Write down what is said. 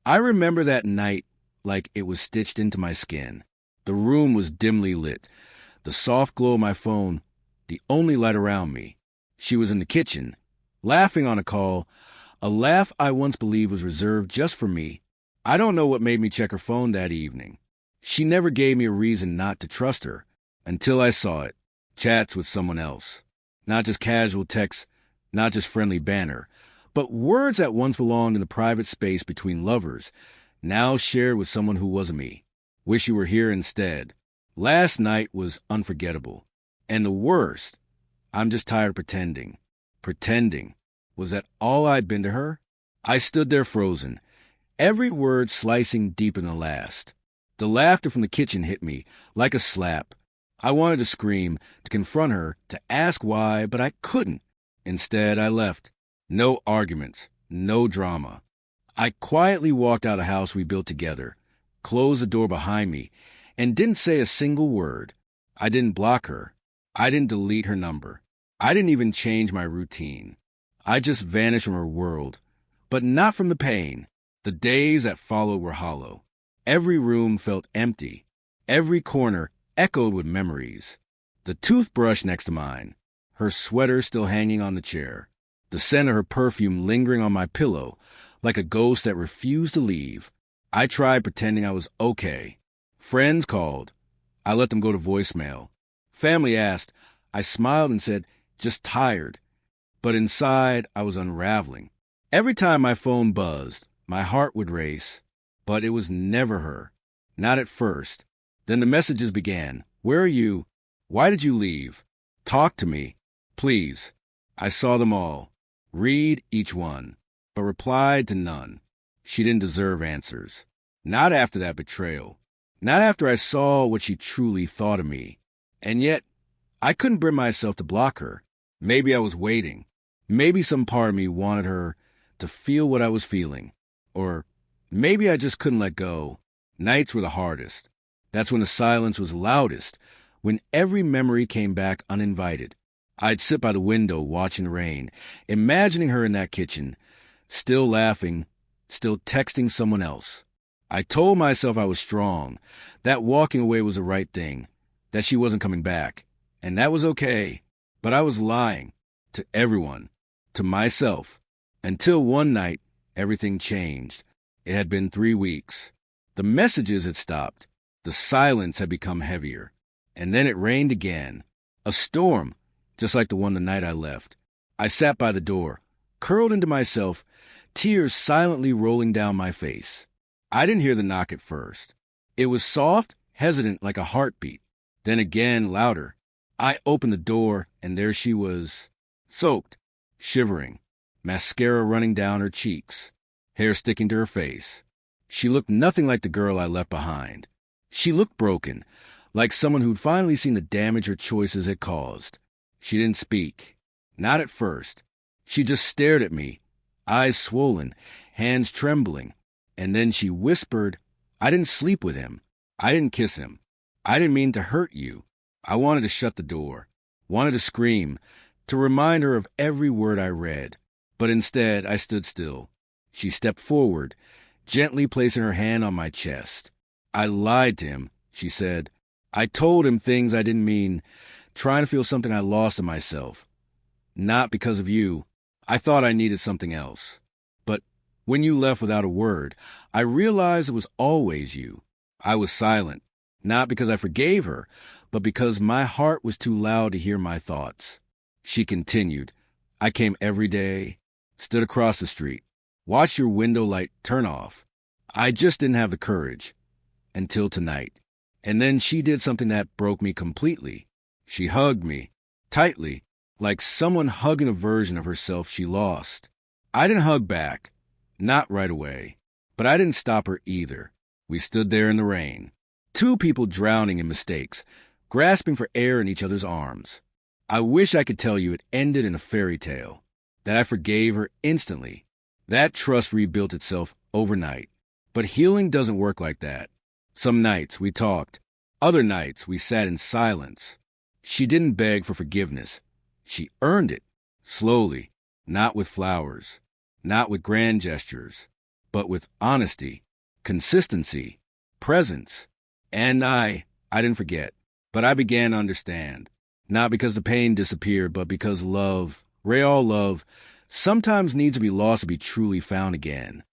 I remember that night like it was stitched into my skin. The room was dimly lit, the soft glow of my phone, the only light around me. She was in the kitchen, laughing on a call, a laugh I once believed was reserved just for me. I don't know what made me check her phone that evening. She never gave me a reason not to trust her, until I saw it. Chats with someone else. Not just casual texts, not just friendly banter, but words that once belonged in the private space between lovers, now shared with someone who wasn't me. Wish you were here instead. Last night was unforgettable. And the worst, I'm just tired of pretending. Pretending. Was that all I'd been to her? I stood there frozen, every word slicing deeper than the last. The laughter from the kitchen hit me like a slap. I wanted to scream, to confront her, to ask why, but I couldn't. Instead, I left. No arguments, no drama. I quietly walked out of the house we built together, closed the door behind me, and didn't say a single word. I didn't block her. I didn't delete her number. I didn't even change my routine. I just vanished from her world, but not from the pain. The days that followed were hollow. Every room felt empty. Every corner echoed with memories. The toothbrush next to mine, her sweater still hanging on the chair, the scent of her perfume lingering on my pillow like a ghost that refused to leave. I tried pretending I was okay. Friends called. I let them go to voicemail. Family asked. I smiled and said, just tired. But inside, I was unraveling. Every time my phone buzzed, my heart would race. But it was never her. Not at first. Then the messages began. Where are you? Why did you leave? Talk to me. Please. I saw them all. Read each one. But replied to none. She didn't deserve answers. Not after that betrayal. Not after I saw what she truly thought of me. And yet, I couldn't bring myself to block her. Maybe I was waiting. Maybe some part of me wanted her to feel what I was feeling. Or maybe I just couldn't let go. Nights were the hardest. That's when the silence was loudest, when every memory came back uninvited. I'd sit by the window watching the rain, imagining her in that kitchen, still laughing, still texting someone else. I told myself I was strong, that walking away was the right thing, that she wasn't coming back, and that was okay. But I was lying to everyone, to myself, until one night everything changed. It had been 3 weeks. The messages had stopped. The silence had become heavier. And then it rained again. A storm, just like the one the night I left. I sat by the door, curled into myself, tears silently rolling down my face. I didn't hear the knock at first. It was soft, hesitant like a heartbeat. Then again, louder. I opened the door, and there she was, soaked, shivering, mascara running down her cheeks, hair sticking to her face. She looked nothing like the girl I left behind. She looked broken, like someone who'd finally seen the damage her choices had caused. She didn't speak. Not at first. She just stared at me, eyes swollen, hands trembling. And then she whispered, I didn't sleep with him. I didn't kiss him. I didn't mean to hurt you. I wanted to shut the door, wanted to scream, to remind her of every word I read. But instead, I stood still. She stepped forward, gently placing her hand on my chest. I lied to him, she said. I told him things I didn't mean, trying to feel something I lost in myself. Not because of you. I thought I needed something else. But when you left without a word, I realized it was always you. I was silent, not because I forgave her, but because my heart was too loud to hear my thoughts. She continued. I came every day, stood across the street, watched your window light turn off. I just didn't have the courage. Until tonight. And then she did something that broke me completely. She hugged me, tightly, like someone hugging a version of herself she lost. I didn't hug back, not right away, but I didn't stop her either. We stood there in the rain, two people drowning in mistakes, grasping for air in each other's arms. I wish I could tell you it ended in a fairy tale, that I forgave her instantly. That trust rebuilt itself overnight. But healing doesn't work like that. Some nights we talked. Other nights we sat in silence. She didn't beg for forgiveness. She earned it, slowly, not with flowers, not with grand gestures, but with honesty, consistency, presence. And I didn't forget, but I began to understand. Not because the pain disappeared, but because love, real love, sometimes needs to be lost to be truly found again.